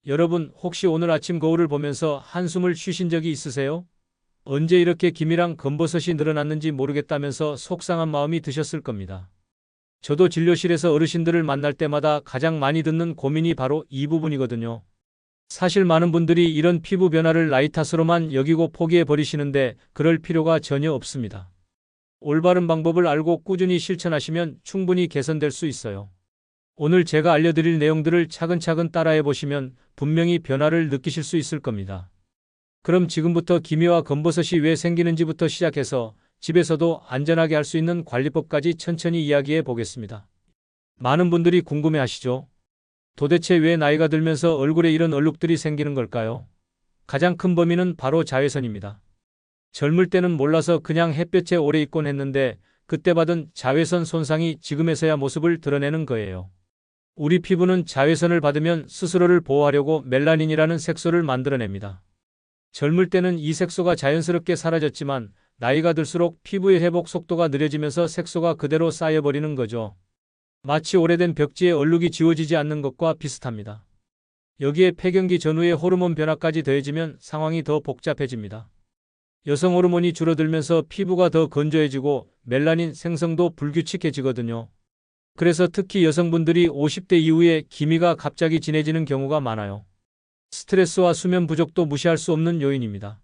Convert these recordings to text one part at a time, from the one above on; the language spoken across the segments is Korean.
여러분, 혹시 오늘 아침 거울을 보면서 한숨을 쉬신 적이 있으세요? 언제 이렇게 기미랑 검버섯이 늘어났는지 모르겠다면서 속상한 마음이 드셨을 겁니다. 저도 진료실에서 어르신들을 만날 때마다 가장 많이 듣는 고민이 바로 이 부분이거든요. 사실 많은 분들이 이런 피부 변화를 나이 탓으로만 여기고 포기해 버리시는데 그럴 필요가 전혀 없습니다. 올바른 방법을 알고 꾸준히 실천하시면 충분히 개선될 수 있어요. 오늘 제가 알려드릴 내용들을 차근차근 따라해 보시면 분명히 변화를 느끼실 수 있을 겁니다. 그럼 지금부터 기미와 검버섯이 왜 생기는지부터 시작해서 집에서도 안전하게 할 수 있는 관리법까지 천천히 이야기해 보겠습니다. 많은 분들이 궁금해 하시죠? 도대체 왜 나이가 들면서 얼굴에 이런 얼룩들이 생기는 걸까요? 가장 큰 범인은 바로 자외선입니다. 젊을 때는 몰라서 그냥 햇볕에 오래 있곤 했는데 그때 받은 자외선 손상이 지금에서야 모습을 드러내는 거예요. 우리 피부는 자외선을 받으면 스스로를 보호하려고 멜라닌이라는 색소를 만들어냅니다. 젊을 때는 이 색소가 자연스럽게 사라졌지만 나이가 들수록 피부의 회복 속도가 느려지면서 색소가 그대로 쌓여버리는 거죠. 마치 오래된 벽지에 얼룩이 지워지지 않는 것과 비슷합니다. 여기에 폐경기 전후의 호르몬 변화까지 더해지면 상황이 더 복잡해집니다. 여성 호르몬이 줄어들면서 피부가 더 건조해지고 멜라닌 생성도 불규칙해지거든요. 그래서 특히 여성분들이 50대 이후에 기미가 갑자기 진해지는 경우가 많아요. 스트레스와 수면 부족도 무시할 수 없는 요인입니다.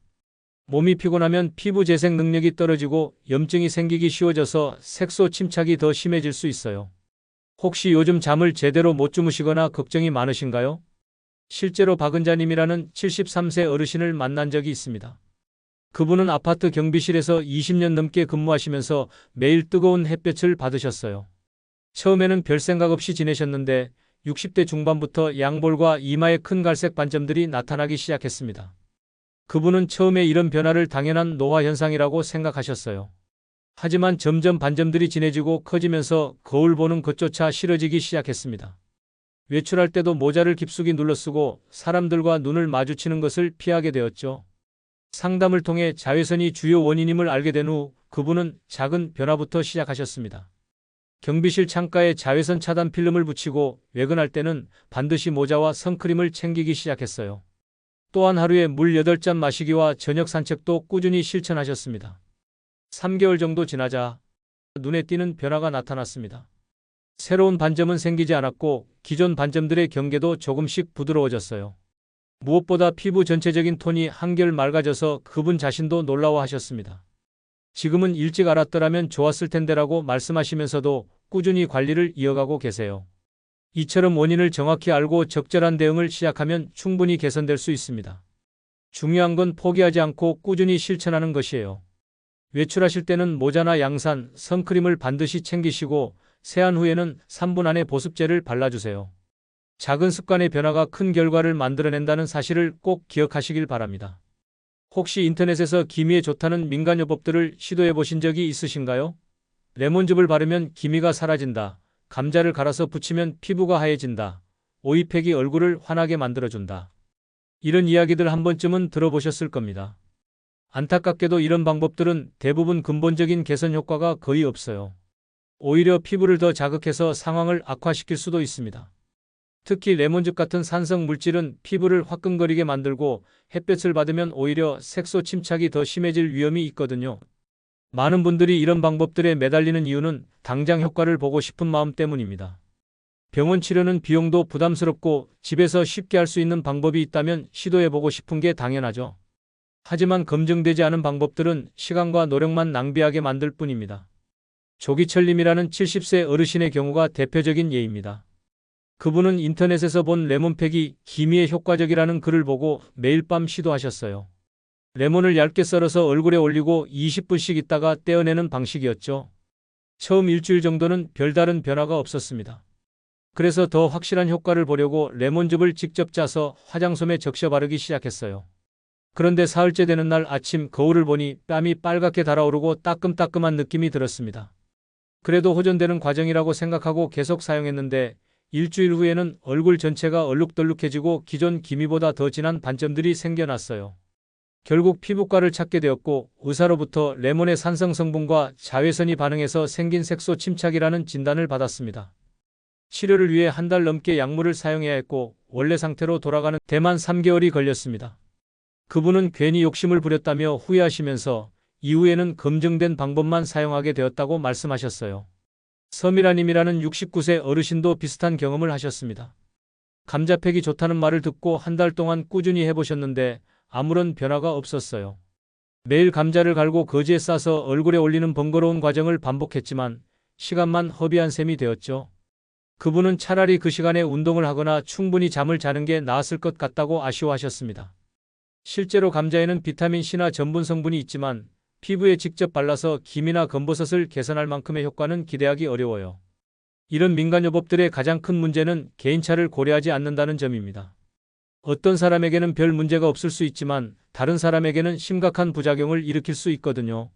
몸이 피곤하면 피부 재생 능력이 떨어지고 염증이 생기기 쉬워져서 색소 침착이 더 심해질 수 있어요. 혹시 요즘 잠을 제대로 못 주무시거나 걱정이 많으신가요? 실제로 박은자님이라는 73세 어르신을 만난 적이 있습니다. 그분은 아파트 경비실에서 20년 넘게 근무하시면서 매일 뜨거운 햇볕을 받으셨어요. 처음에는 별 생각 없이 지내셨는데 60대 중반부터 양볼과 이마에 큰 갈색 반점들이 나타나기 시작했습니다. 그분은 처음에 이런 변화를 당연한 노화 현상이라고 생각하셨어요. 하지만 점점 반점들이 진해지고 커지면서 거울 보는 것조차 싫어지기 시작했습니다. 외출할 때도 모자를 깊숙이 눌러 쓰고 사람들과 눈을 마주치는 것을 피하게 되었죠. 상담을 통해 자외선이 주요 원인임을 알게 된 후 그분은 작은 변화부터 시작하셨습니다. 경비실 창가에 자외선 차단 필름을 붙이고 외근할 때는 반드시 모자와 선크림을 챙기기 시작했어요. 또한 하루에 물 8잔 마시기와 저녁 산책도 꾸준히 실천하셨습니다. 3개월 정도 지나자 눈에 띄는 변화가 나타났습니다. 새로운 반점은 생기지 않았고 기존 반점들의 경계도 조금씩 부드러워졌어요. 무엇보다 피부 전체적인 톤이 한결 맑아져서 그분 자신도 놀라워하셨습니다. 지금은 일찍 알았더라면 좋았을 텐데라고 말씀하시면서도 꾸준히 관리를 이어가고 계세요. 이처럼 원인을 정확히 알고 적절한 대응을 시작하면 충분히 개선될 수 있습니다. 중요한 건 포기하지 않고 꾸준히 실천하는 것이에요. 외출하실 때는 모자나 양산, 선크림을 반드시 챙기시고 세안 후에는 3분 안에 보습제를 발라주세요. 작은 습관의 변화가 큰 결과를 만들어낸다는 사실을 꼭 기억하시길 바랍니다. 혹시 인터넷에서 기미에 좋다는 민간요법들을 시도해 보신 적이 있으신가요? 레몬즙을 바르면 기미가 사라진다. 감자를 갈아서 붙이면 피부가 하얘진다. 오이팩이 얼굴을 환하게 만들어준다. 이런 이야기들 한 번쯤은 들어보셨을 겁니다. 안타깝게도 이런 방법들은 대부분 근본적인 개선 효과가 거의 없어요. 오히려 피부를 더 자극해서 상황을 악화시킬 수도 있습니다. 특히 레몬즙 같은 산성 물질은 피부를 화끈거리게 만들고 햇볕을 받으면 오히려 색소 침착이 더 심해질 위험이 있거든요. 많은 분들이 이런 방법들에 매달리는 이유는 당장 효과를 보고 싶은 마음 때문입니다. 병원 치료는 비용도 부담스럽고 집에서 쉽게 할 수 있는 방법이 있다면 시도해보고 싶은 게 당연하죠. 하지만 검증되지 않은 방법들은 시간과 노력만 낭비하게 만들 뿐입니다. 조기철님이라는 70세 어르신의 경우가 대표적인 예입니다. 그분은 인터넷에서 본 레몬팩이 기미에 효과적이라는 글을 보고 매일 밤 시도하셨어요. 레몬을 얇게 썰어서 얼굴에 올리고 20분씩 있다가 떼어내는 방식이었죠. 처음 일주일 정도는 별다른 변화가 없었습니다. 그래서 더 확실한 효과를 보려고 레몬즙을 직접 짜서 화장솜에 적셔 바르기 시작했어요. 그런데 사흘째 되는 날 아침 거울을 보니 뺨이 빨갛게 달아오르고 따끔따끔한 느낌이 들었습니다. 그래도 호전되는 과정이라고 생각하고 계속 사용했는데 일주일 후에는 얼굴 전체가 얼룩덜룩해지고 기존 기미보다 더 진한 반점들이 생겨났어요. 결국 피부과를 찾게 되었고 의사로부터 레몬의 산성 성분과 자외선이 반응해서 생긴 색소 침착이라는 진단을 받았습니다. 치료를 위해 한 달 넘게 약물을 사용해야 했고 원래 상태로 돌아가는 데만 3개월이 걸렸습니다. 그분은 괜히 욕심을 부렸다며 후회하시면서 이후에는 검증된 방법만 사용하게 되었다고 말씀하셨어요. 서미라님이라는 69세 어르신도 비슷한 경험을 하셨습니다. 감자팩이 좋다는 말을 듣고 한 달 동안 꾸준히 해보셨는데 아무런 변화가 없었어요. 매일 감자를 갈고 거지에 싸서 얼굴에 올리는 번거로운 과정을 반복했지만 시간만 허비한 셈이 되었죠. 그분은 차라리 그 시간에 운동을 하거나 충분히 잠을 자는 게 나았을 것 같다고 아쉬워하셨습니다. 실제로 감자에는 비타민C나 전분 성분이 있지만 피부에 직접 발라서 기미나 검버섯을 개선할 만큼의 효과는 기대하기 어려워요. 이런 민간요법들의 가장 큰 문제는 개인차를 고려하지 않는다는 점입니다. 어떤 사람에게는 별 문제가 없을 수 있지만 다른 사람에게는 심각한 부작용을 일으킬 수 있거든요.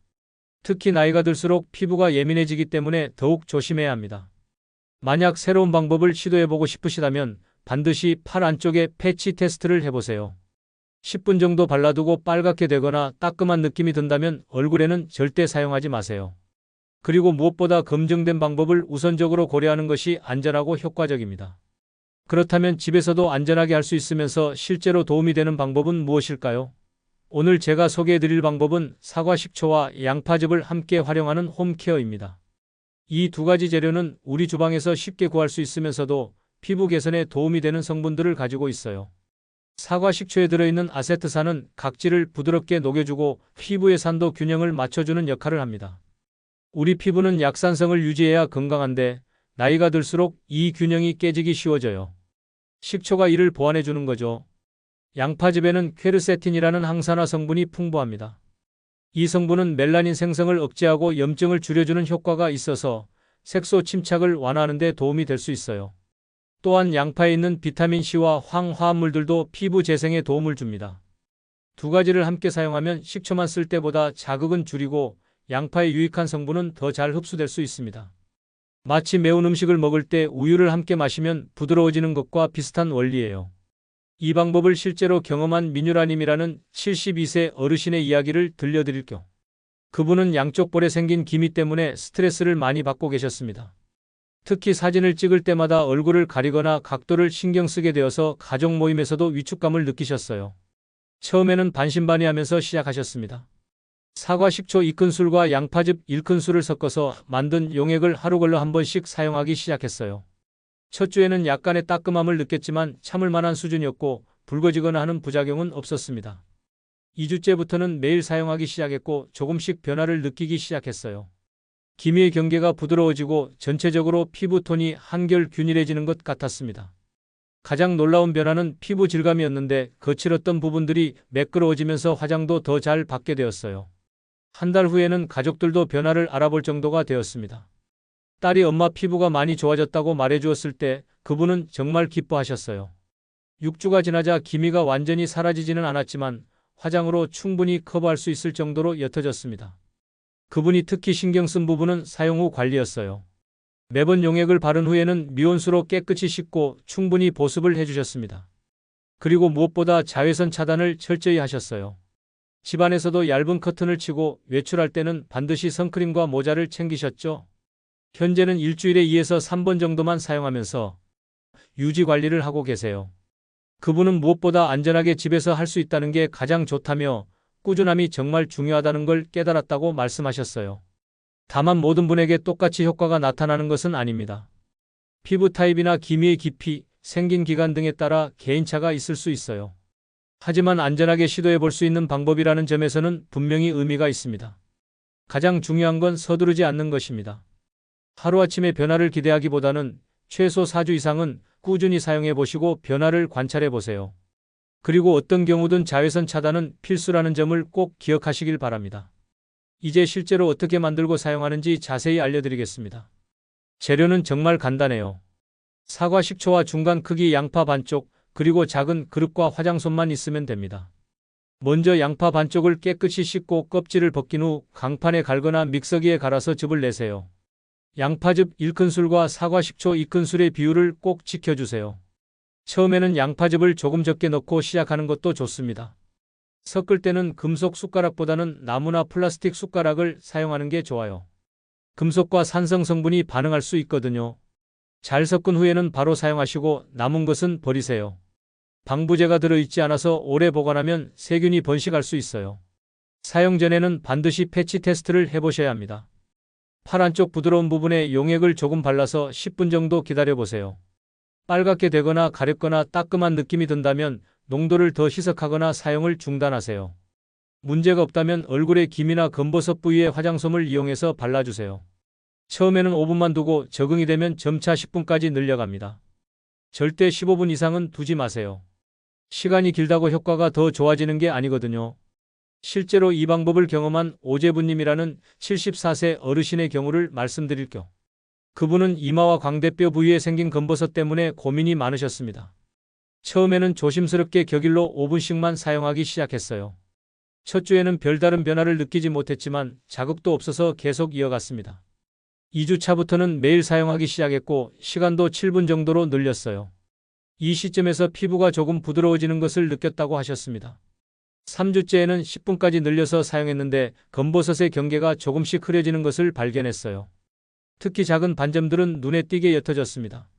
특히 나이가 들수록 피부가 예민해지기 때문에 더욱 조심해야 합니다. 만약 새로운 방법을 시도해보고 싶으시다면 반드시 팔 안쪽에 패치 테스트를 해보세요. 10분 정도 발라두고 빨갛게 되거나 따끔한 느낌이 든다면 얼굴에는 절대 사용하지 마세요. 그리고 무엇보다 검증된 방법을 우선적으로 고려하는 것이 안전하고 효과적입니다. 그렇다면 집에서도 안전하게 할 수 있으면서 실제로 도움이 되는 방법은 무엇일까요? 오늘 제가 소개해드릴 방법은 사과 식초와 양파즙을 함께 활용하는 홈케어입니다. 이 두 가지 재료는 우리 주방에서 쉽게 구할 수 있으면서도 피부 개선에 도움이 되는 성분들을 가지고 있어요. 사과 식초에 들어있는 아세트산은 각질을 부드럽게 녹여주고 피부의 산도 균형을 맞춰주는 역할을 합니다. 우리 피부는 약산성을 유지해야 건강한데 나이가 들수록 이 균형이 깨지기 쉬워져요. 식초가 이를 보완해주는 거죠. 양파즙에는 퀘르세틴이라는 항산화 성분이 풍부합니다. 이 성분은 멜라닌 생성을 억제하고 염증을 줄여주는 효과가 있어서 색소 침착을 완화하는 데 도움이 될 수 있어요. 또한 양파에 있는 비타민C와 황화합물들도 피부 재생에 도움을 줍니다. 두 가지를 함께 사용하면 식초만 쓸 때보다 자극은 줄이고 양파의 유익한 성분은 더 잘 흡수될 수 있습니다. 마치 매운 음식을 먹을 때 우유를 함께 마시면 부드러워지는 것과 비슷한 원리예요. 이 방법을 실제로 경험한 민유라님이라는 72세 어르신의 이야기를 들려드릴게요. 그분은 양쪽 볼에 생긴 기미 때문에 스트레스를 많이 받고 계셨습니다. 특히 사진을 찍을 때마다 얼굴을 가리거나 각도를 신경 쓰게 되어서 가족 모임에서도 위축감을 느끼셨어요. 처음에는 반신반의하면서 시작하셨습니다. 사과 식초 2큰술과 양파즙 1큰술을 섞어서 만든 용액을 하루 걸러 한 번씩 사용하기 시작했어요. 첫 주에는 약간의 따끔함을 느꼈지만 참을 만한 수준이었고 붉어지거나 하는 부작용은 없었습니다. 2주째부터는 매일 사용하기 시작했고 조금씩 변화를 느끼기 시작했어요. 기미의 경계가 부드러워지고 전체적으로 피부톤이 한결 균일해지는 것 같았습니다. 가장 놀라운 변화는 피부 질감이었는데 거칠었던 부분들이 매끄러워지면서 화장도 더 잘 받게 되었어요. 한 달 후에는 가족들도 변화를 알아볼 정도가 되었습니다. 딸이 엄마 피부가 많이 좋아졌다고 말해주었을 때 그분은 정말 기뻐하셨어요. 6주가 지나자 기미가 완전히 사라지지는 않았지만 화장으로 충분히 커버할 수 있을 정도로 옅어졌습니다. 그분이 특히 신경 쓴 부분은 사용 후 관리였어요. 매번 용액을 바른 후에는 미온수로 깨끗이 씻고 충분히 보습을 해주셨습니다. 그리고 무엇보다 자외선 차단을 철저히 하셨어요. 집안에서도 얇은 커튼을 치고 외출할 때는 반드시 선크림과 모자를 챙기셨죠. 현재는 일주일에 2에서 3번 정도만 사용하면서 유지 관리를 하고 계세요. 그분은 무엇보다 안전하게 집에서 할 수 있다는 게 가장 좋다며 꾸준함이 정말 중요하다는 걸 깨달았다고 말씀하셨어요. 다만 모든 분에게 똑같이 효과가 나타나는 것은 아닙니다. 피부 타입이나 기미의 깊이, 생긴 기간 등에 따라 개인차가 있을 수 있어요. 하지만 안전하게 시도해 볼 수 있는 방법이라는 점에서는 분명히 의미가 있습니다. 가장 중요한 건 서두르지 않는 것입니다. 하루아침에 변화를 기대하기보다는 최소 4주 이상은 꾸준히 사용해 보시고 변화를 관찰해 보세요. 그리고 어떤 경우든 자외선 차단은 필수라는 점을 꼭 기억하시길 바랍니다. 이제 실제로 어떻게 만들고 사용하는지 자세히 알려드리겠습니다. 재료는 정말 간단해요. 사과 식초와 중간 크기 양파 반쪽, 그리고 작은 그릇과 화장솜만 있으면 됩니다. 먼저 양파 반쪽을 깨끗이 씻고 껍질을 벗긴 후 강판에 갈거나 믹서기에 갈아서 즙을 내세요. 양파즙 1큰술과 사과 식초 2큰술의 비율을 꼭 지켜주세요. 처음에는 양파즙을 조금 적게 넣고 시작하는 것도 좋습니다. 섞을 때는 금속 숟가락보다는 나무나 플라스틱 숟가락을 사용하는 게 좋아요. 금속과 산성 성분이 반응할 수 있거든요. 잘 섞은 후에는 바로 사용하시고 남은 것은 버리세요. 방부제가 들어있지 않아서 오래 보관하면 세균이 번식할 수 있어요. 사용 전에는 반드시 패치 테스트를 해보셔야 합니다. 팔 안쪽 부드러운 부분에 용액을 조금 발라서 10분 정도 기다려보세요. 빨갛게 되거나 가렵거나 따끔한 느낌이 든다면 농도를 더 희석하거나 사용을 중단하세요. 문제가 없다면 얼굴에 김이나 검버섯 부위에 화장솜을 이용해서 발라주세요. 처음에는 5분만 두고 적응이 되면 점차 10분까지 늘려갑니다. 절대 15분 이상은 두지 마세요. 시간이 길다고 효과가 더 좋아지는 게 아니거든요. 실제로 이 방법을 경험한 오재부님이라는 74세 어르신의 경우를 말씀드릴 겸 그분은 이마와 광대뼈 부위에 생긴 검버섯 때문에 고민이 많으셨습니다. 처음에는 조심스럽게 격일로 5분씩만 사용하기 시작했어요. 첫 주에는 별다른 변화를 느끼지 못했지만 자극도 없어서 계속 이어갔습니다. 2주 차부터는 매일 사용하기 시작했고 시간도 7분 정도로 늘렸어요. 이 시점에서 피부가 조금 부드러워지는 것을 느꼈다고 하셨습니다. 3주째에는 10분까지 늘려서 사용했는데 검버섯의 경계가 조금씩 흐려지는 것을 발견했어요. 특히 작은 반점들은 눈에 띄게 옅어졌습니다.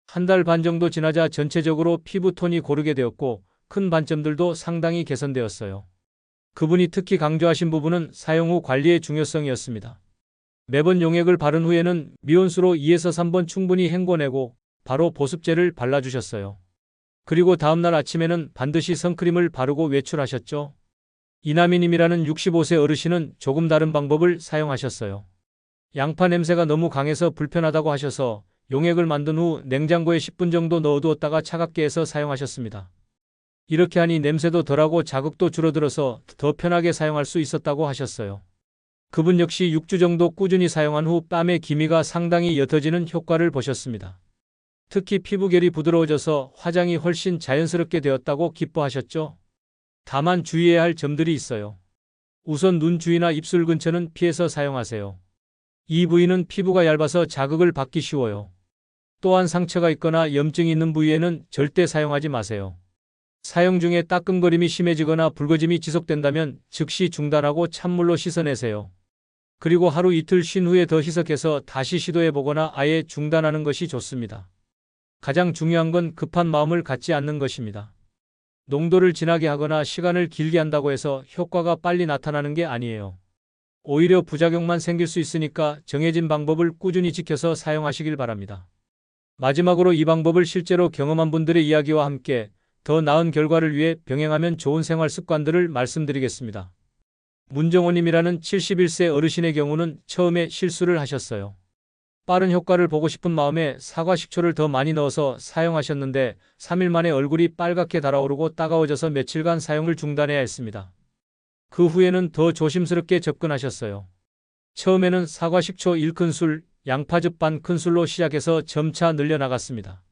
한 달 반 정도 지나자 전체적으로 피부 톤이 고르게 되었고 큰 반점들도 상당히 개선되었어요. 그분이 특히 강조하신 부분은 사용 후 관리의 중요성이었습니다. 매번 용액을 바른 후에는 미온수로 2에서 3번 충분히 헹궈내고 바로 보습제를 발라주셨어요. 그리고 다음날 아침에는 반드시 선크림을 바르고 외출하셨죠. 이나미님이라는 65세 어르신은 조금 다른 방법을 사용하셨어요. 양파 냄새가 너무 강해서 불편하다고 하셔서 용액을 만든 후 냉장고에 10분 정도 넣어두었다가 차갑게 해서 사용하셨습니다. 이렇게 하니 냄새도 덜하고 자극도 줄어들어서 더 편하게 사용할 수 있었다고 하셨어요. 그분 역시 6주 정도 꾸준히 사용한 후 뺨의 기미가 상당히 옅어지는 효과를 보셨습니다. 특히 피부결이 부드러워져서 화장이 훨씬 자연스럽게 되었다고 기뻐하셨죠. 다만 주의해야 할 점들이 있어요. 우선 눈 주위나 입술 근처는 피해서 사용하세요. 이 부위는 피부가 얇아서 자극을 받기 쉬워요. 또한 상처가 있거나 염증이 있는 부위에는 절대 사용하지 마세요. 사용 중에 따끔거림이 심해지거나 붉어짐이 지속된다면 즉시 중단하고 찬물로 씻어내세요. 그리고 하루 이틀 쉰 후에 더 희석해서 다시 시도해보거나 아예 중단하는 것이 좋습니다. 가장 중요한 건 급한 마음을 갖지 않는 것입니다. 농도를 진하게 하거나 시간을 길게 한다고 해서 효과가 빨리 나타나는 게 아니에요. 오히려 부작용만 생길 수 있으니까 정해진 방법을 꾸준히 지켜서 사용하시길 바랍니다. 마지막으로 이 방법을 실제로 경험한 분들의 이야기와 함께 더 나은 결과를 위해 병행하면 좋은 생활 습관들을 말씀드리겠습니다. 문정호님이라는 71세 어르신의 경우는 처음에 실수를 하셨어요. 빠른 효과를 보고 싶은 마음에 사과 식초를 더 많이 넣어서 사용하셨는데 3일 만에 얼굴이 빨갛게 달아오르고 따가워져서 며칠간 사용을 중단해야 했습니다. 그 후에는 더 조심스럽게 접근하셨어요. 처음에는 사과 식초 1큰술, 양파즙 반 큰술로 시작해서 점차 늘려나갔습니다.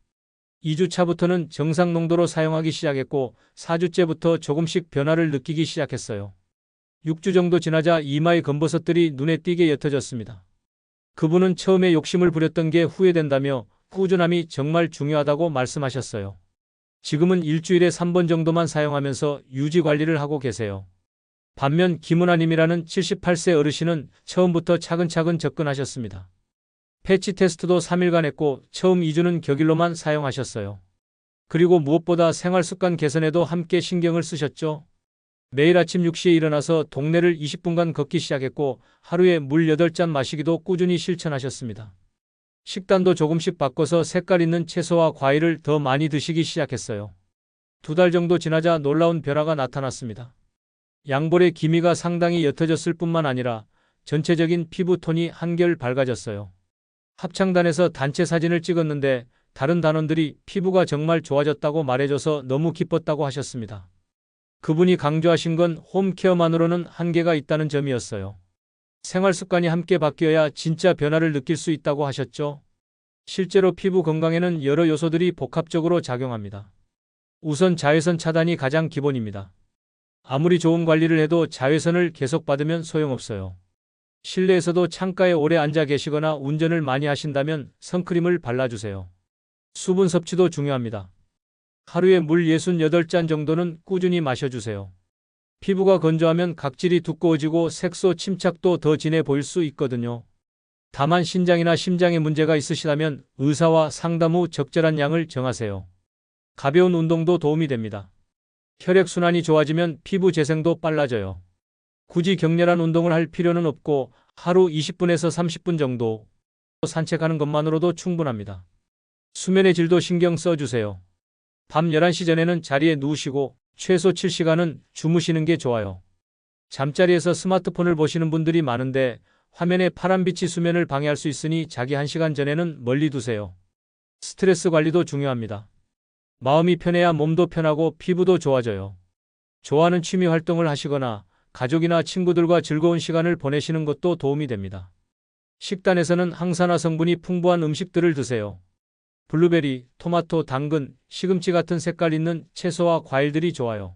2주 차부터는 정상 농도로 사용하기 시작했고 4주째부터 조금씩 변화를 느끼기 시작했어요. 6주 정도 지나자 이마의 검버섯들이 눈에 띄게 옅어졌습니다. 그분은 처음에 욕심을 부렸던 게 후회된다며 꾸준함이 정말 중요하다고 말씀하셨어요. 지금은 일주일에 3번 정도만 사용하면서 유지 관리를 하고 계세요. 반면 김은아님이라는 78세 어르신은 처음부터 차근차근 접근하셨습니다. 패치 테스트도 3일간 했고 처음 2주는 격일로만 사용하셨어요. 그리고 무엇보다 생활습관 개선에도 함께 신경을 쓰셨죠. 매일 아침 6시에 일어나서 동네를 20분간 걷기 시작했고 하루에 물 8잔 마시기도 꾸준히 실천하셨습니다. 식단도 조금씩 바꿔서 색깔 있는 채소와 과일을 더 많이 드시기 시작했어요. 2달 정도 지나자 놀라운 변화가 나타났습니다. 양볼의 기미가 상당히 옅어졌을 뿐만 아니라 전체적인 피부톤이 한결 밝아졌어요. 합창단에서 단체 사진을 찍었는데 다른 단원들이 피부가 정말 좋아졌다고 말해줘서 너무 기뻤다고 하셨습니다. 그분이 강조하신 건 홈케어만으로는 한계가 있다는 점이었어요. 생활 습관이 함께 바뀌어야 진짜 변화를 느낄 수 있다고 하셨죠. 실제로 피부 건강에는 여러 요소들이 복합적으로 작용합니다. 우선 자외선 차단이 가장 기본입니다. 아무리 좋은 관리를 해도 자외선을 계속 받으면 소용없어요. 실내에서도 창가에 오래 앉아 계시거나 운전을 많이 하신다면 선크림을 발라주세요. 수분 섭취도 중요합니다. 하루에 물 68잔 정도는 꾸준히 마셔주세요. 피부가 건조하면 각질이 두꺼워지고 색소 침착도 더 진해 보일 수 있거든요. 다만 신장이나 심장에 문제가 있으시다면 의사와 상담 후 적절한 양을 정하세요. 가벼운 운동도 도움이 됩니다. 혈액순환이 좋아지면 피부 재생도 빨라져요. 굳이 격렬한 운동을 할 필요는 없고 하루 20분에서 30분 정도 산책하는 것만으로도 충분합니다. 수면의 질도 신경 써주세요. 밤 11시 전에는 자리에 누우시고 최소 7시간은 주무시는 게 좋아요. 잠자리에서 스마트폰을 보시는 분들이 많은데 화면의 파란빛이 수면을 방해할 수 있으니 자기 1시간 전에는 멀리 두세요. 스트레스 관리도 중요합니다. 마음이 편해야 몸도 편하고 피부도 좋아져요. 좋아하는 취미 활동을 하시거나 가족이나 친구들과 즐거운 시간을 보내시는 것도 도움이 됩니다. 식단에서는 항산화 성분이 풍부한 음식들을 드세요. 블루베리, 토마토, 당근, 시금치 같은 색깔 있는 채소와 과일들이 좋아요.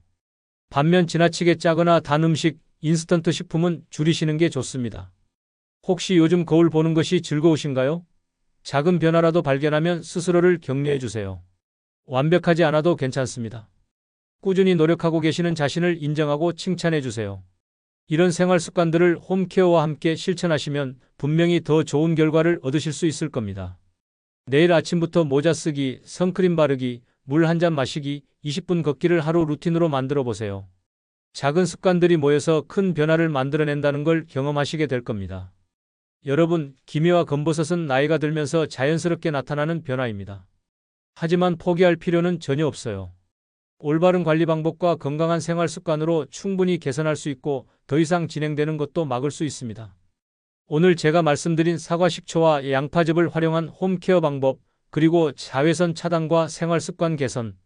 반면 지나치게 짜거나 단 음식, 인스턴트 식품은 줄이시는 게 좋습니다. 혹시 요즘 거울 보는 것이 즐거우신가요? 작은 변화라도 발견하면 스스로를 격려해 주세요. 완벽하지 않아도 괜찮습니다. 꾸준히 노력하고 계시는 자신을 인정하고 칭찬해 주세요. 이런 생활 습관들을 홈케어와 함께 실천하시면 분명히 더 좋은 결과를 얻으실 수 있을 겁니다. 내일 아침부터 모자 쓰기, 선크림 바르기, 물 한 잔 마시기, 20분 걷기를 하루 루틴으로 만들어 보세요. 작은 습관들이 모여서 큰 변화를 만들어낸다는 걸 경험하시게 될 겁니다. 여러분, 기미와 검버섯은 나이가 들면서 자연스럽게 나타나는 변화입니다. 하지만 포기할 필요는 전혀 없어요. 올바른 관리 방법과 건강한 생활 습관으로 충분히 개선할 수 있고 더 이상 진행되는 것도 막을 수 있습니다. 오늘 제가 말씀드린 사과 식초와 양파즙을 활용한 홈케어 방법, 그리고 자외선 차단과 생활 습관 개선,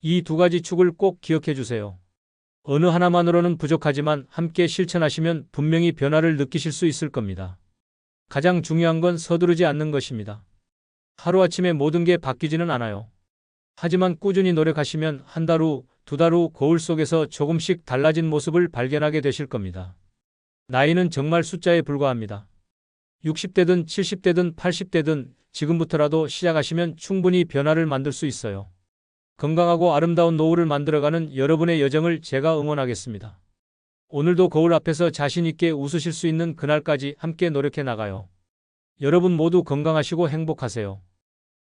이 두 가지 축을 꼭 기억해 주세요. 어느 하나만으로는 부족하지만 함께 실천하시면 분명히 변화를 느끼실 수 있을 겁니다. 가장 중요한 건 서두르지 않는 것입니다. 하루아침에 모든 게 바뀌지는 않아요. 하지만 꾸준히 노력하시면 한 달 후, 두 달 후 거울 속에서 조금씩 달라진 모습을 발견하게 되실 겁니다. 나이는 정말 숫자에 불과합니다. 60대든 70대든 80대든 지금부터라도 시작하시면 충분히 변화를 만들 수 있어요. 건강하고 아름다운 노후를 만들어가는 여러분의 여정을 제가 응원하겠습니다. 오늘도 거울 앞에서 자신 있게 웃으실 수 있는 그날까지 함께 노력해 나가요. 여러분 모두 건강하시고 행복하세요.